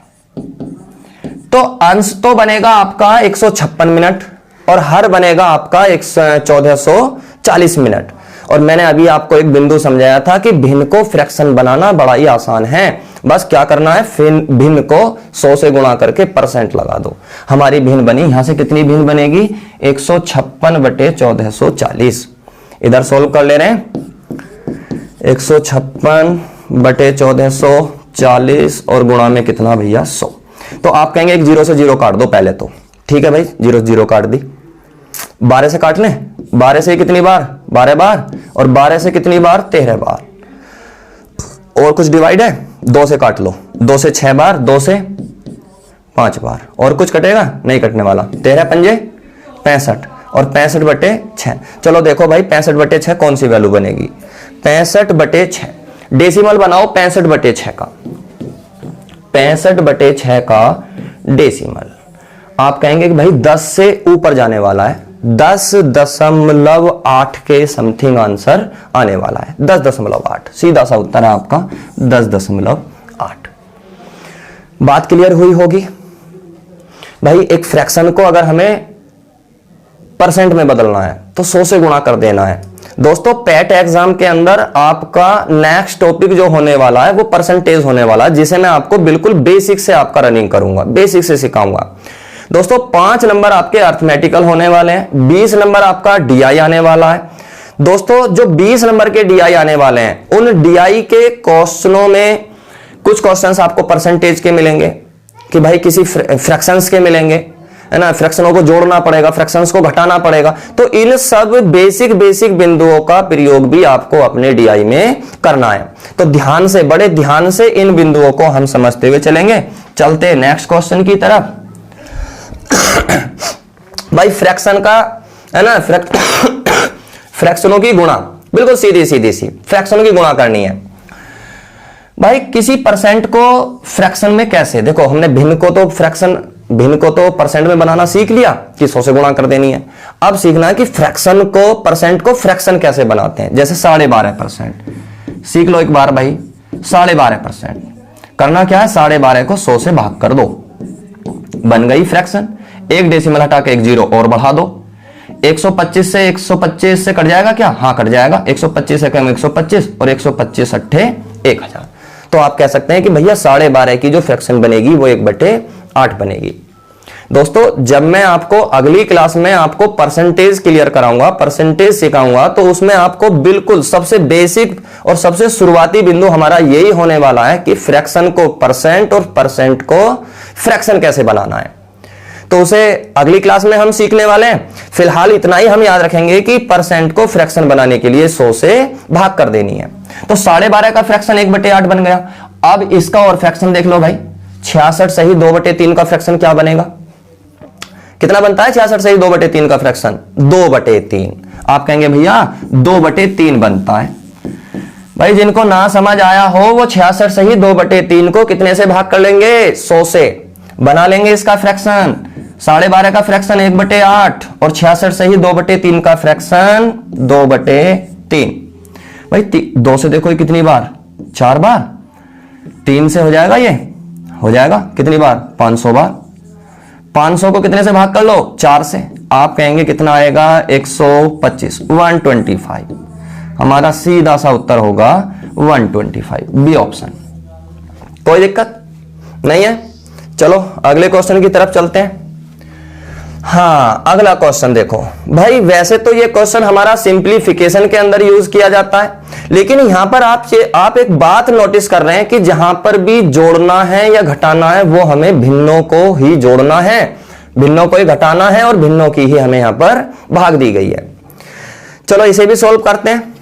[SPEAKER 1] तो अंश तो बनेगा आपका 156 मिनट और हर बनेगा आपका 1440 मिनट। और मैंने अभी आपको एक बिंदु समझाया था कि भिन्न को फ्रैक्शन बनाना बड़ा ही आसान है। बस क्या करना है? भिन्न को 100 से गुणा करके परसेंट लगा दो। हमारी भिन्न बनी, यहां से कितनी भिन्न बनेगी? 156/1440। इधर सोल्व कर ले रहे हैं। 156/1440 और गुणा में कितना भैया? 100। तो आप कहेंगे एक 0 से 0 काट दो पहले तो। ठीक है भाई, 0 से 0 काट दी। 12 से काट लें। 12 से कितनी बार? 12 बार। और 12 से कितनी बार? 13 बार। और कुछ डिवाइड है, 2 से काट लो, 2 से 6 बार, 2 से 5 बार, और कुछ कटेगा नहीं कटने वाला। 13 पंजे 65 और 65/6। चलो देखो भाई 65/6 कौन सी वैल्यू बनेगी, 65/6। डेसिमल बनाओ 65/6 का, 65/6 का डेसिमल। आप कहेंगे कि भाई 10 से ऊपर जाने वाला है, 10.8 के समथिंग आंसर आने वाला है, 10.8 सीधा सा उत्तर है आपका 10.8। बात क्लियर हुई होगी भाई। एक फ्रैक्शन को अगर हमें परसेंट में बदलना है तो 100 से गुणा कर देना है। दोस्तों पैट एग्जाम के अंदर आपका नेक्स्ट टॉपिक जो होने वाला है वो परसेंटेज होने वाला है, जिसे मैं आपको बिल्कुल बेसिक से आपका रनिंग करूंगा, बेसिक से सिखाऊंगा। दोस्तों 5 नंबर आपके अर्थमेटिकल होने वाले हैं, 20 नंबर आपका डीआई आने वाला है। दोस्तों जो 20 नंबर के डीआई आने वाले हैं, उन डीआई के क्वेश्चनों में कुछ क्वेश्चंस आपको परसेंटेज के मिलेंगे कि भाई किसी फ्रैक्शंस के मिलेंगे, है ना, फ्रैक्शनों को जोड़ना पड़ेगा, फ्रैक्शंस को घटाना पड़ेगा। तो इन सब बेसिक बिंदुओं का प्रयोग भी आपको अपने डीआई में करना है। तो ध्यान से, बड़े ध्यान से इन बिंदुओं को हम समझते हुए चलेंगे। चलते हैं नेक्स्ट क्वेश्चन की तरफ। भाई फ्रैक्शन का, है ना, फ्रैक्शनों की गुणा, बिल्कुल सीधी सी फ्रैक्शनों की गुणा करनी है। भाई किसी परसेंट को फ्रैक्शन में कैसे, देखो हमने भिन्न को तो परसेंट में बनाना सीख लिया कि 100 से गुणा कर देनी है। अब सीखना है कि फ्रैक्शन को, परसेंट को फ्रैक्शन कैसे बनाते हैं। जैसे 12.5% सीख लो एक बार भाई। 12.5% करना क्या है, 12.5 को 100 से भाग कर दो, बन गई फ्रैक्शन। एक डेसिमल हटा के एक जीरो और बढ़ा दो। 125 से कट जाएगा क्या, हाँ कट जाएगा। 125 से कम 125 और 125 अट्ठे 1000। तो आप कह सकते हैं कि भैया 12.5 की जो फ्रैक्शन बनेगी वो 1/8 बनेगी। दोस्तों जब मैं आपको अगली क्लास में आपको परसेंटेज क्लियर कराऊंगा, परसेंटेज सिखाऊंगा, तो उसमें आपको बिल्कुल सबसे बेसिक और सबसे शुरुआती बिंदु हमारा यही होने वाला है कि फ्रैक्शन को परसेंट और परसेंट को फ्रैक्शन कैसे बनाना है। तो उसे अगली क्लास में हम सीखने वाले हैं। फिलहाल इतना ही हम याद रखेंगे कि परसेंट को फ्रैक्शन बनाने के लिए 100 से भाग कर देनी है। तो 12.5 का फ्रैक्शन 1/8 बन गया। अब इसका और फ्रैक्शन देख लो भाई, 66 सही 2/3 का फ्रैक्शन क्या बनेगा, कितना बनता है 66 सही 2/3 का फ्रैक्शन, 2/3। आप कहेंगे भैया 2/3 बनता है। भाई जिनको ना समझ आया हो वो 66 सही 2/3 को कितने से भाग कर लेंगे, 100 से बना लेंगे इसका फ्रैक्शन। 12.5 का फ्रैक्शन 1/8 और 66 सही 2/3 का फ्रैक्शन 2/3। भाई 2 से देखो कितनी बार, 4 बार, 3 से हो जाएगा, ये हो जाएगा कितनी बार, 500 बार। 500 को कितने से भाग कर लो, 4 से। आप कहेंगे कितना आएगा, 125, 125। हमारा सीधा सा उत्तर होगा 125, बी ऑप्शन। कोई दिक्कत नहीं है। चलो अगले क्वेश्चन की तरफ चलते हैं। हाँ अगला क्वेश्चन देखो भाई, वैसे तो ये क्वेश्चन हमारा सिंप्लीफिकेशन के अंदर यूज किया जाता है, लेकिन यहां पर आप एक बात नोटिस कर रहे हैं कि जहां पर भी जोड़ना है या घटाना है वो हमें भिन्नों को ही जोड़ना है, भिन्नों को ही घटाना है और भिन्नों की ही हमें यहां पर भाग दी गई है। चलो इसे भी सॉल्व करते हैं।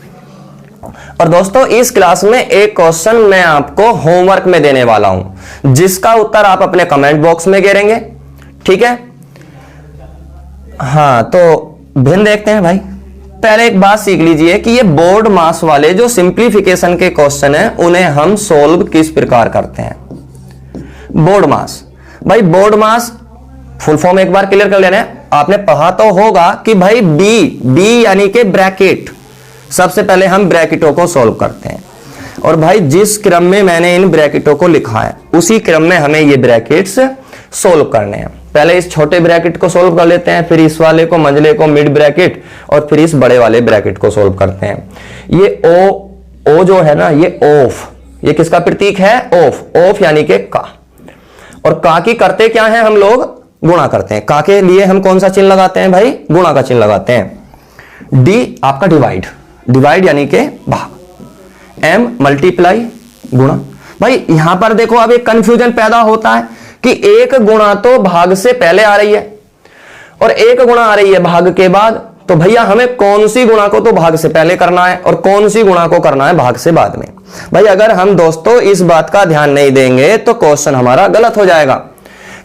[SPEAKER 1] और दोस्तों इस क्लास में एक क्वेश्चन मैं आपको होमवर्क में देने वाला हूं, जिसका उत्तर आप अपने कमेंट बॉक्स में गिरेंगे, ठीक है। हाँ तो भिन्न देखते हैं भाई। पहले एक बात सीख लीजिए कि ये बोर्ड मास वाले जो सिंप्लीफिकेशन के क्वेश्चन हैं उन्हें हम सोल्व किस प्रकार करते हैं। बोर्ड मास, भाई बोर्ड मास फुल फॉर्म एक बार क्लियर कर लेना है। आपने पढ़ा तो होगा कि भाई बी यानी कि ब्रैकेट, सबसे पहले हम ब्रैकेटों को सोल्व करते हैं। और भाई जिस क्रम में मैंने इन ब्रैकेटों को लिखा है उसी क्रम में हमें ये ब्रैकेट्स सोल्व करने हैं। पहले इस छोटे ब्रैकेट को सोल्व कर लेते हैं, फिर इस वाले को, मंझले को, मिड ब्रैकेट, और फिर इस बड़े वाले ब्रैकेट को सोल्व करते हैं। ये ओ जो है ना, ये ऑफ, ये किसका प्रतीक है, ऑफ यानी कि का। और का की करते क्या है, हम लोग गुणा करते हैं। का के लिए हम कौन सा चिन्ह लगाते हैं भाई, गुणा का चिन्ह लगाते हैं। डी आपका डिवाइड यानी कि भाग। एम मल्टीप्लाई गुणा। भाई यहां पर देखो अब एक कंफ्यूजन पैदा होता है कि एक गुणा तो भाग से पहले आ रही है और एक गुणा आ रही है भाग के बाद। तो भैया हमें कौन सी गुणा को तो भाग से पहले करना है और कौन सी गुणा को करना है भाग से बाद में। भाई अगर हम दोस्तों इस बात का ध्यान नहीं देंगे तो क्वेश्चन हमारा गलत हो जाएगा।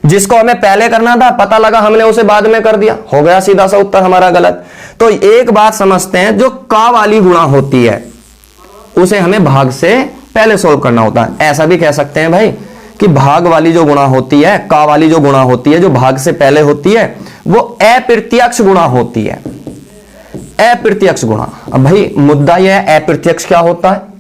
[SPEAKER 1] जिसको हमें पहले करना था पता लगा हमने उसे बाद में कर दिया, हो गया सीधा सा उत्तर हमारा गलत। तो एक बात समझते हैं, जो का वाली गुणा होती है उसे हमें भाग से पहले सोल्व करना होता है। ऐसा भी कह सकते हैं भाई कि भाग वाली जो गुणा होती है, का वाली जो गुणा होती है जो भाग से पहले होती है वो अप्रत्यक्ष गुणा होती है। अप्रत्यक्ष गुणा। अब भाई मुद्दा यह है अप्रत्यक्ष क्या होता है।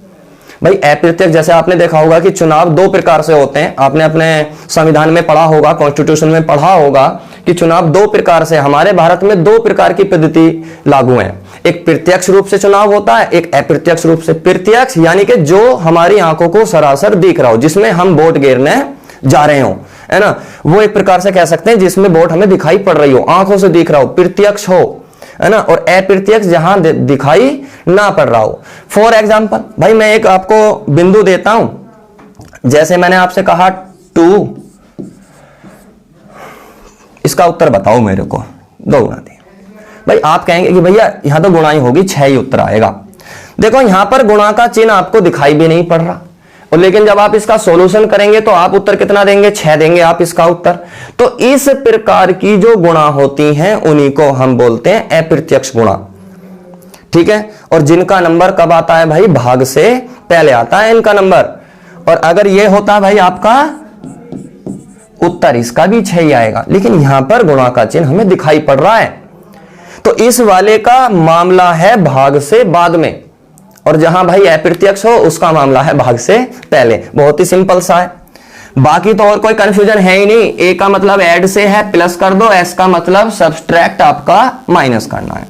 [SPEAKER 1] भाई अप्रत्यक्ष जैसे आपने देखा होगा कि चुनाव दो प्रकार से होते हैं। आपने अपने संविधान में पढ़ा होगा, कॉन्स्टिट्यूशन में पढ़ा होगा कि चुनाव दो प्रकार से, हमारे भारत में दो प्रकार की पद्धति लागू है। एक प्रत्यक्ष रूप से चुनाव होता है, एक अप्रत्यक्ष रूप से। प्रत्यक्ष यानी कि जो हमारी आंखों को सरासर दिख रहा हो, जिसमें हम वोट गिरने जा रहे हो, है ना, वो एक प्रकार से कह सकते हैं जिसमें वोट हमें दिखाई पड़ रही हो, आंखों से दिख रहा हो, प्रत्यक्ष हो, है ना। और अप्रत्यक्ष जहां दिखाई ना पड़ रहा हो। फॉर एग्जाम्पल भाई मैं एक आपको बिंदु देता हूं, जैसे मैंने आपसे कहा 2, इसका उत्तर बताओ मेरे को, 2 गुना दिए। भाई आप कहेंगे कि भैया यहां तो गुणा ही होगी, 6 ही उत्तर आएगा। देखो यहां पर गुणा का चिन्ह आपको दिखाई भी नहीं पड़ रहा, और लेकिन जब आप इसका सॉल्यूशन करेंगे तो आप उत्तर कितना देंगे, 6 देंगे आप इसका उत्तर। तो इस प्रकार की जो गुणा होती हैं उन्हीं को हम बोलते हैं अप्रत्यक्ष गुणा, ठीक है। और जिनका नंबर कब आता है भाई, भाग से पहले आता है इनका नंबर। और अगर यह होता है भाई आपका उत्तर इसका भी 6 ही आएगा, लेकिन यहां पर गुणा का चिन्ह हमें दिखाई पड़ रहा है। तो इस वाले का मामला है भाग से बाद में, और जहां भाई अप्रत्यक्ष हो उसका मामला है भाग से पहले। बहुत ही सिंपल सा है, बाकी तो और कोई कंफ्यूजन है ही नहीं। ए का मतलब ऐड से है, प्लस कर दो, एस का मतलब सब्सट्रैक्ट आपका माइनस करना है।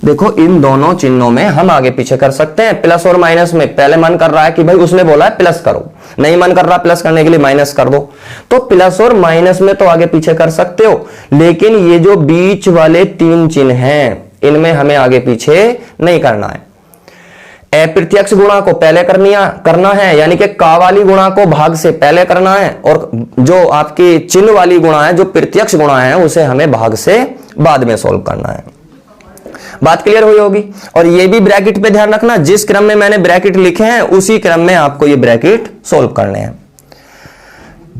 [SPEAKER 1] देखो इन दोनों चिन्हों में हम आगे पीछे कर सकते हैं। प्लस और माइनस में पहले मन कर रहा है कि भाई उसने बोला है प्लस करो, नहीं मन कर रहा प्लस करने के लिए माइनस कर दो, तो प्लस और माइनस में तो आगे पीछे कर सकते हो, लेकिन ये जो बीच वाले 3 चिन्ह हैं इनमें हमें आगे पीछे नहीं करना है। अप्रत्यक्ष गुणा को पहले करना है, यानी कि का वाली गुणा को भाग से पहले करना है, और जो आपकी चिन्ह वाली गुणा है, जो प्रत्यक्ष गुणा है, उसे हमें भाग से बाद में सोल्व करना है। बात क्लियर हुई होगी। और ये भी ब्रैकेट पे ध्यान रखना, जिस क्रम में मैंने ब्रैकेट लिखे हैं उसी क्रम में आपको ये ब्रैकेट सोल्व करने हैं।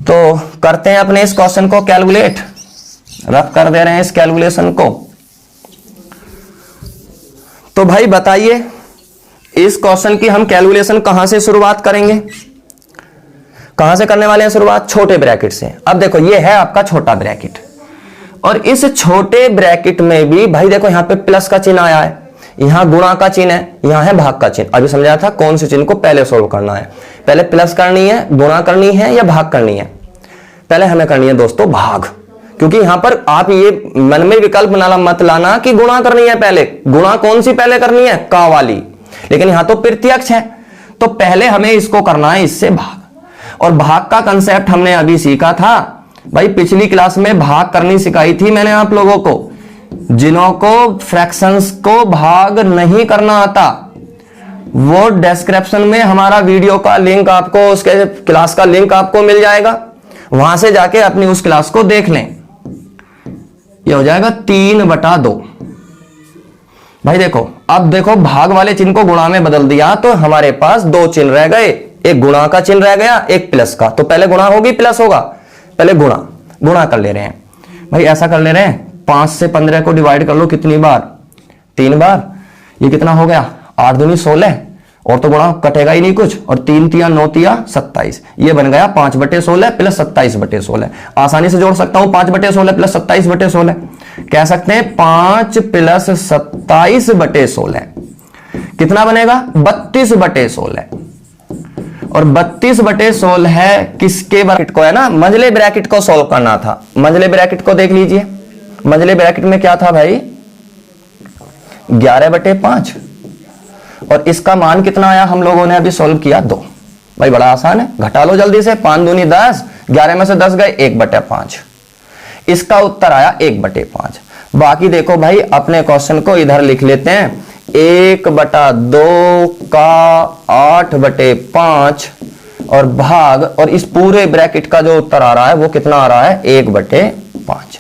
[SPEAKER 1] तो करते हैं अपने इस क्वेश्चन को कैलकुलेट, रफ कर दे रहे हैं इस कैलकुलेशन को। तो भाई बताइए इस क्वेश्चन की हम कैलकुलेशन कहां से शुरुआत करेंगे, कहां से करने वाले हैं शुरुआत, छोटे ब्रैकेट से। अब देखो ये है आपका छोटा ब्रैकेट, और इस छोटे ब्रैकेट में भी भाई देखो यहां पे प्लस का चिन्ह आया है, यहां गुणा का चिन्ह है, यहां है भाग का चिन्ह। अभी समझाया था कौन से चिन्ह को पहले सोल्व करना है, पहले प्लस करनी है, गुणा करनी है या भाग करनी है। पहले हमें करनी है दोस्तों भाग, क्योंकि यहां पर आप ये मन में विकल्प मत लाना कि गुणा करनी है पहले। गुणा कौन सी पहले करनी है, का वाली, लेकिन यहां तो प्रत्यक्ष है, तो पहले हमें इसको करना है इससे भाग। और भाग का कंसेप्ट हमने अभी सीखा था भाई, पिछली क्लास में भाग करनी सिखाई थी मैंने आप लोगों को। जिन्हों को फ्रैक्शंस को भाग नहीं करना आता वो डिस्क्रिप्शन में हमारा वीडियो का लिंक आपको, उसके क्लास का लिंक आपको मिल जाएगा, वहां से जाके अपनी उस क्लास को देख लें। ये हो जाएगा 3/2। भाई देखो अब देखो भाग वाले चिन्ह को गुणा में बदल दिया तो हमारे पास 2 चिन्ह रह गए, एक गुणा का चिन्ह रह गया, एक प्लस का। तो पहले गुणा होगी प्लस होगा, पहले गुणा कर ले रहे हैं भाई, ऐसा कर ले रहे हैं। 5 से 15 को डिवाइड कर लो कितनी बार, 3 बार। ये कितना हो गया, 8 दूनी 16, और तो गुणा कटेगा ही नहीं कुछ, और 3 तिया 9 तिया 27। ये बन गया 5/16 प्लस 27/16। आसानी से जोड़ सकता हूं 5/16 प्लस 27/16। कह सकते हैं 5 प्लस 27/16 कितना बनेगा, 32/16। और 32/16 है किसके ब्रैकेट को, है ना, मंझले ब्रैकेट को सॉल्व करना था। मंझले ब्रैकेट को देख लीजिए, मंझले ब्रैकेट में क्या था भाई, 11/5, और इसका मान कितना आया हम लोगों ने अभी सॉल्व किया 2। भाई बड़ा आसान है, घटा लो जल्दी से, 5 दूनी 10, 11 में से 10 गए, 1/5। इसका उत्तर आया 1/5। बाकी देखो भाई अपने क्वेश्चन को इधर लिख लेते हैं, 1/2 का 8/5 और भाग, और इस पूरे ब्रैकेट का जो उत्तर आ रहा है वो कितना आ रहा है, 1/5।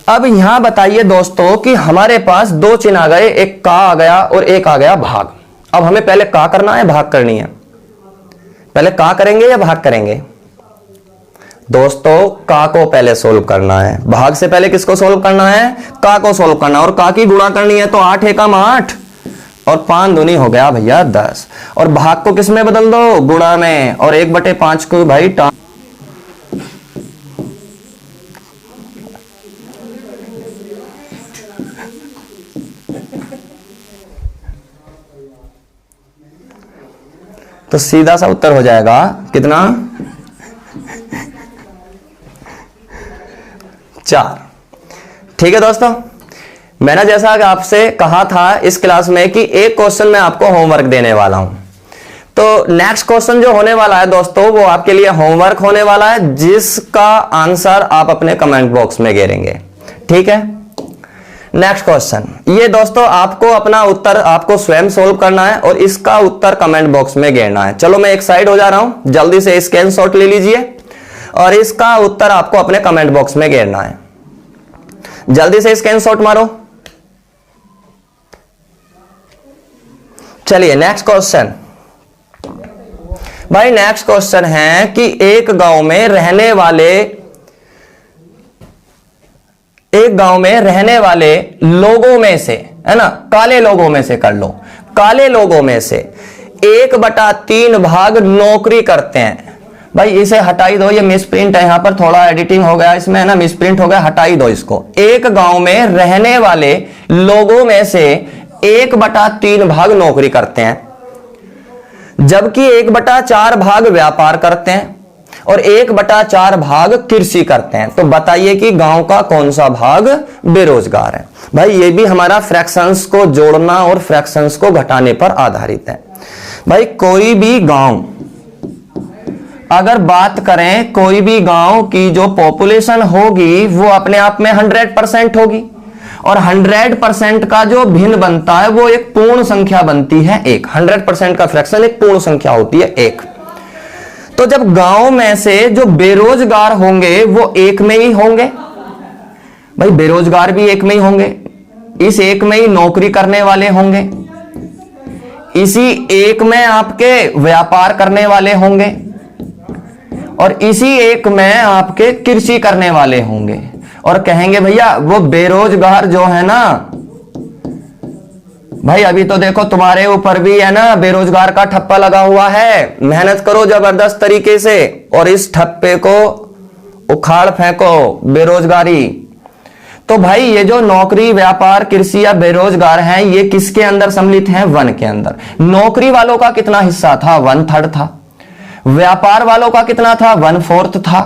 [SPEAKER 1] अब यहां बताइए दोस्तों कि हमारे पास दो चिन्ह आ गए, एक का आ गया और एक आ गया भाग। अब हमें पहले का करना है, भाग करनी है। पहले का करेंगे या भाग करेंगे? दोस्तों का को पहले सोल्व करना है, भाग से पहले किसको सोल्व करना है? का को सोल्व करना। और का की गुणा करनी है तो 8 एकम 8 और 5 दूनी हो गया भैया 10। और भाग को किस में बदल दो? गुणा में। और 1/5 को भाई तो सीधा सा उत्तर हो जाएगा कितना? 4। ठीक है दोस्तों, मैंने जैसा कि आपसे कहा था इस क्लास में कि एक क्वेश्चन मैं आपको होमवर्क देने वाला हूं। तो नेक्स्ट क्वेश्चन जो होने वाला है दोस्तों वो आपके लिए होमवर्क होने वाला है, जिसका आंसर आप अपने कमेंट बॉक्स में घेरेंगे। ठीक है, नेक्स्ट क्वेश्चन ये दोस्तों आपको अपना उत्तर आपको स्वयं सोल्व करना है और इसका उत्तर कमेंट बॉक्स में घेरना है। चलो मैं एक साइड हो जा रहा हूं, जल्दी से स्क्रीनशॉट ले लीजिए और इसका उत्तर आपको अपने कमेंट बॉक्स में घेरना है। जल्दी से स्क्रीनशॉट मारो। चलिए नेक्स्ट क्वेश्चन। भाई नेक्स्ट क्वेश्चन है कि एक गांव में रहने वाले लोगों में से, है ना, काले लोगों में से कर लो, काले लोगों में से 1/3 भाग नौकरी करते हैं। भाई इसे हटाई दो, ये मिसप्रिंट है, यहां पर थोड़ा एडिटिंग हो गया इसमें, है ना, मिसप्रिंट हो गया, हटाई दो इसको। एक गांव में रहने वाले लोगों में से 1/3 भाग नौकरी करते हैं, जबकि 1/4 भाग व्यापार करते हैं और 1/4 भाग कृषि करते हैं। तो बताइए कि गांव का कौन सा भाग बेरोजगार है? भाई ये भी हमारा फ्रैक्शंस को जोड़ना और फ्रैक्शंस को घटाने पर आधारित है। भाई कोई भी गांव, अगर बात करें कोई भी गांव की जो पॉपुलेशन होगी वो अपने आप में 100% होगी और 100% का जो भिन्न बनता है वो एक पूर्ण संख्या बनती है 1। 100% का फ्रैक्शन एक पूर्ण संख्या होती है 1। तो जब गांव में से जो बेरोजगार होंगे वो 1 में ही होंगे, भाई बेरोजगार भी 1 में ही होंगे, इस 1 में ही नौकरी करने वाले होंगे, इसी 1 में आपके व्यापार करने वाले होंगे और इसी 1 में आपके कृषि करने वाले होंगे। और कहेंगे भैया वो बेरोजगार जो है ना, भाई अभी तो देखो तुम्हारे ऊपर भी है ना बेरोजगार का ठप्पा लगा हुआ है, मेहनत करो जबरदस्त तरीके से और इस ठप्पे को उखाड़ फेंको, बेरोजगारी। तो भाई ये जो नौकरी, व्यापार, कृषि या बेरोजगार हैं ये किसके अंदर सम्मिलित हैं? 1 के अंदर। नौकरी वालों का कितना हिस्सा था? 1/3 था। व्यापार वालों का कितना था? 1/4 था।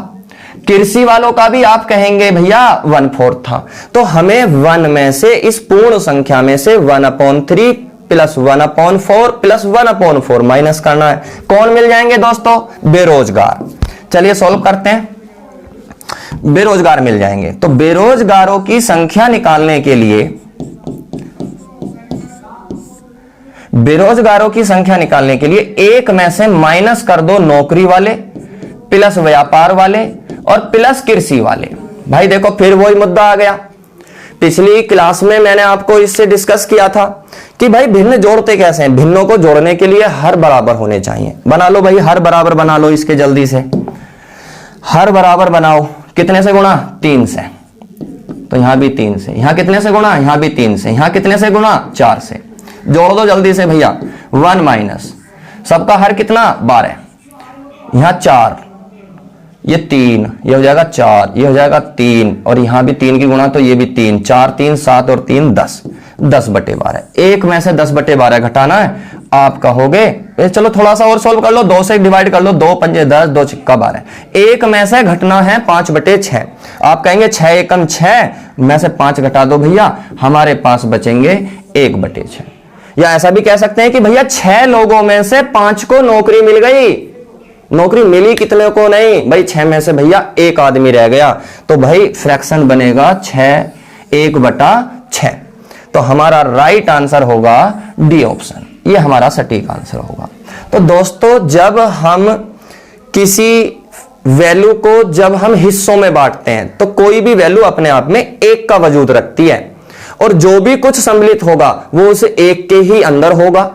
[SPEAKER 1] कृषि वालों का भी आप कहेंगे भैया 1/4 था। तो हमें 1 में से, इस पूर्ण संख्या में से 1/3 प्लस 1/4 प्लस 1/4 माइनस करना है। कौन मिल जाएंगे दोस्तों? बेरोजगार। चलिए सॉल्व करते हैं। बेरोजगार मिल जाएंगे। तो बेरोजगारों की संख्या निकालने के लिए, बेरोजगारों की संख्या निकालने के लिए 1 में से माइनस कर दो नौकरी वाले प्लस व्यापार वाले और प्लस कृषि वाले। भाई देखो फिर वही मुद्दा आ गया। पिछली क्लास में मैंने आपको इससे डिस्कस किया था कि भाई भिन्न जोड़ते कैसे हैं। भिन्नों को जोड़ने के लिए हर बराबर होने चाहिए। बना लो भाई, हर बराबर बना लो इसके जल्दी से। हर बराबर बनाओ। कितने से गुणा? 3 से। तो यहां भी 3 से। यहां कितने से गुणा? यहां भी 3 से। यहां कितने से गुणा? 4 से। जोड़ दो जल्दी से भैया। 1 माइनस सबका हर कितना? 12। यहां 4, ये 3, ये हो जाएगा 4, ये हो जाएगा 3 और यहां भी 3 की गुणा तो ये भी 3। 4 3 7 और 3 10। 10/12। 1 में से 10/12 घटाना है। आप कहोगे चलो थोड़ा सा और सोल्व कर लो, 2 से डिवाइड कर लो। 2 पंजे 10, 2 छक्का 12। 1 में से घटना है 5/6। आप कहेंगे 6 एकम 6 में से 5 घटा दो भैया, हमारे पास बचेंगे 1/6। या ऐसा भी कह सकते हैं कि भैया 6 लोगों में से 5 को नौकरी मिल गई। नौकरी मिली कितने को? नहीं भाई 6 में से भैया 1 आदमी रह गया। तो भाई फ्रैक्शन बनेगा 6 1/6। तो हमारा राइट आंसर होगा डी ऑप्शन। ये हमारा सटीक आंसर होगा। तो दोस्तों जब हम किसी वैल्यू को जब हम हिस्सों में बांटते हैं तो कोई भी वैल्यू अपने आप में एक का वजूद रखती है, और जो भी कुछ सम्मिलित होगा वो उस एक के ही अंदर होगा।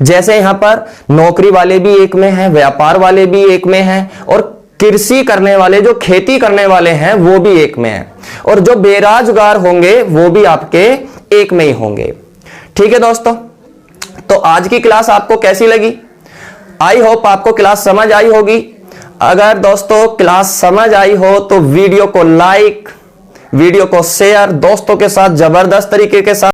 [SPEAKER 1] जैसे यहां पर नौकरी वाले भी एक में हैं, व्यापार वाले भी एक में हैं, और कृषि करने वाले, जो खेती करने वाले हैं, वो भी एक में हैं, और जो बेरोजगार होंगे वो भी आपके एक में ही होंगे। ठीक है दोस्तों, तो आज की क्लास आपको कैसी लगी? आई होप आपको क्लास समझ आई होगी। अगर दोस्तों क्लास समझ आई हो तो वीडियो को लाइक, वीडियो को शेयर, दोस्तों के साथ जबरदस्त तरीके के साथ